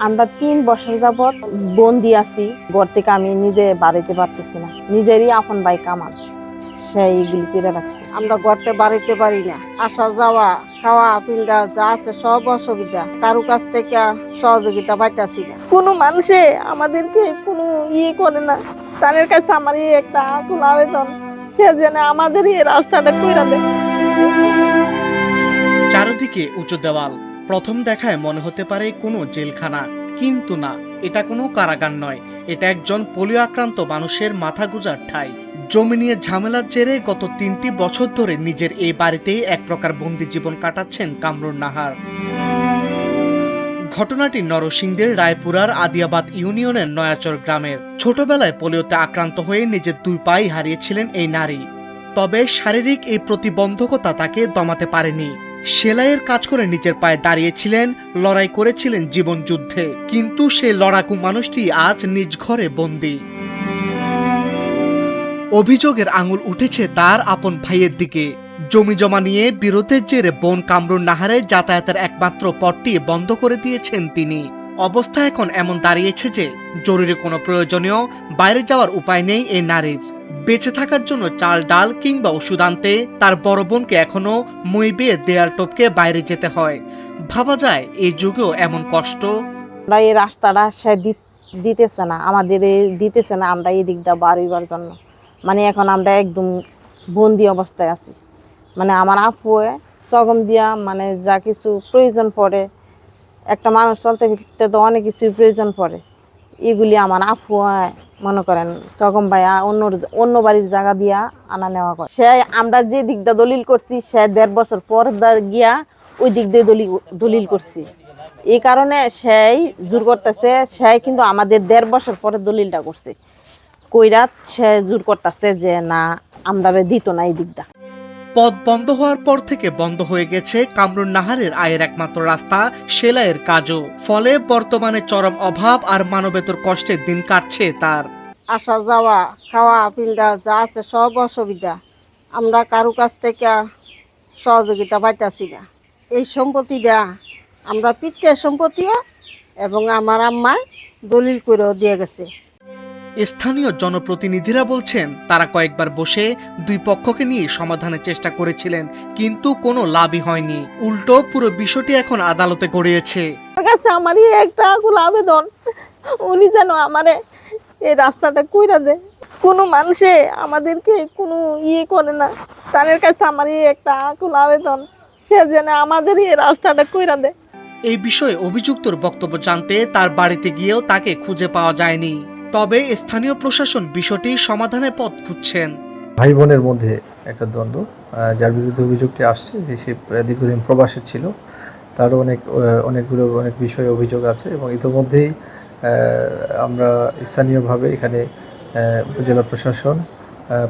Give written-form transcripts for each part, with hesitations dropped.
আমরা ৩ বছর যাবৎ বন্দি আছি। ঘর থেকে আমি নিজে বাড়িতে পারতেছি না। নিজেরই আপন ভাই কামাল, সেইগুলি করে রাখছি। আমরা ঘরতে বাড়িতে পারি না। আসা যাওয়া, খাওয়া পিন্ডা যা আছে সব অসুবিধা। কারো কাছ থেকে সহযোগিতা পাইতাছি না। কোনো মানুষে আমাদেরকে কোনো করে না। তাদের কাছে আমার একটা আকুল আবেদন, সে যেন আমাদের এই রাস্তাটা কইরা দেয়। চারদিকে উঁচু দেওয়াল। প্রথম দেখায় মনে হতে পারে কোনো জেলখানা, কিন্তু না, এটা কোনো কারাগার নয়। এটা একজন পোলিও আক্রান্ত মানুষের মাথা গোঁজার ঠাঁই। জমি নিয়ে ঝামেলার জেরে গত ৩টি বছর ধরে নিজের এই বাড়িতেই এক প্রকার বন্দি জীবন কাটাচ্ছেন কামরুন নাহার। ঘটনাটি নরসিংদীর রায়পুরার আদিয়াবাদ ইউনিয়নের নয়াচর গ্রামের। ছোটবেলায় পোলিওতে আক্রান্ত হয়ে নিজের 2 পাই হারিয়েছিলেন এই নারী। তবে শারীরিক এই প্রতিবন্ধকতা তাকে দমাতে পারেনি। সেলাইয়ের কাজ করে নিজের পায়ে দাঁড়িয়েছিলেন, লড়াই করেছিলেন জীবন যুদ্ধে। কিন্তু সেই লড়াকু মানুষটি আজ নিজ ঘরে বন্দী। অভিযোগের আঙুল উঠেছে তার আপন ভাইয়ের দিকে। জমি জমা নিয়ে বিরোধের জেরে বোন কামরুন নাহারের যাতায়াতের একমাত্র পথটি বন্ধ করে দিয়েছেন তিনি। অবস্থা এখন এমন দাঁড়িয়েছে যে জরুরি কোনো প্রয়োজনীয় বাইরে যাওয়ার উপায় নেই এই নারীর। বেঁচে থাকার জন্য চাল ডাল কিংবা ওষুধ আনতে তার বড় বোনকে এখনো মই বেয়ে দেয়াল টপকে বাইরে যেতে হয়। ভাবা যায় এই যুগেও এমন কষ্ট। আমরা এই রাস্তাটা সে দিতেছে না, আমাদের দিতেছে না। আমরা এই দিকটা বাড়িবার জন্য মানে এখন আমরা একদম বন্দি অবস্থায় আছি। মানে আমার আপু সগম দিয়া মানে যা কিছু প্রয়োজন পড়ে, একটা মানুষ চলতে ফিরতে তো অনেক কিছুই প্রয়োজন পড়ে। এগুলি আমার আপু মনে করেন সগম ভাইয়া অন্য বাড়ির জায়গা দিয়া আনা নেওয়া করে। সে আমরা যে দিকটা দলিল করছি, সে 1.5 বছর পর গিয়া ওই দিক দিয়ে দলিল করছি। এই কারণে সেই জোর করতেছে। সে কিন্তু আমাদের 1.5 বছর পরে দলিলটা করছে, কইরাত সে জোর করতেছে যে না আমরা দিত না এই দিকটা। পথ বন্ধ হওয়ার পর থেকে বন্ধ হয়ে গেছে কামরুন নাহারের আয়ের একমাত্র রাস্তা সেলাইয়ের কাজও। ফলে বর্তমানে চরম অভাব আর মানবেতর কষ্টের দিন কাটছে তার। আসা যাওয়া, খাওয়া পিন্ডা যা আছে সব অসুবিধা। আমরা কারো কাছ থেকে সহযোগিতা পাইতাছি না। এই সম্পত্তিটা আমরা পিতৃ সম্পত্তিও এবং আমার আম্মায় দলিল করেও দিয়ে গেছে। স্থানীয় জনপ্রতিনিধিরা বলছেন তারা কয়েকবার বসে 2 পক্ষকে নিয়ে সমাধানের চেষ্টা করেছিলেন, কিন্তু কোনো লাভই হয়নি। উল্টো পুরো বিষয়টি এখন আদালতে গড়িয়েছে। আমার কাছে আমারই একটা আকুল আবেদন, উনি যেন আমারে এই রাস্তাটা কইরা দেয়। কোনো মানুষে আমাদেরকে কোনো করে না। তাদের কাছে আমারই একটা আকুল আবেদন, সে যেন আমাদের এই রাস্তাটা কইরা দেয়। এই বিষয়ে অভিযুক্তর বক্তব্য জানতে তার বাড়িতে গিয়েও তাকে খুঁজে পাওয়া যায়নি। তবে স্থানীয় প্রশাসন বিষয়টি সমাধানের পথ খুঁজছেন। ভাই বোনের মধ্যে একটা দ্বন্দ্ব, যার বিরুদ্ধে অভিযোগটি আসছে যে সে দীর্ঘদিন প্রবাসে ছিল। তারও অনেক বিষয়ে অভিযোগ আছে এবং ইতোমধ্যেই আমরা স্থানীয়ভাবে এখানে উপজেলা প্রশাসন,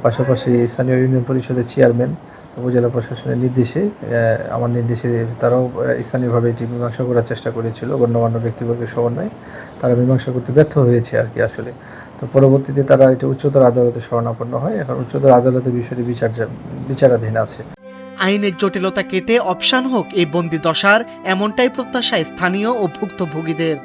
পাশাপাশি স্থানীয় ইউনিয়ন পরিষদের চেয়ারম্যান, উপজেলা প্রশাসনের নির্দেশে আমার নির্দেশে তারাও স্থানীয়ভাবে এটি মীমাংসা করার চেষ্টা করেছিল। গণ্যমান্য ব্যক্তিবর্গের সমন্বয়ে তারা মীমাংসা করতে ব্যর্থ হয়েছে আর কি আসলে। তো পরবর্তীতে তারা এটা উচ্চতর আদালতে শরণাপন্ন হয়। এখন উচ্চতর আদালতে বিষয়টি বিচারাধীন আছে। আইনের জটিলতা কেটে অবসান হোক এই বন্দি দশার, এমনটাই প্রত্যাশা স্থানীয় ও ভুক্তভোগীদের।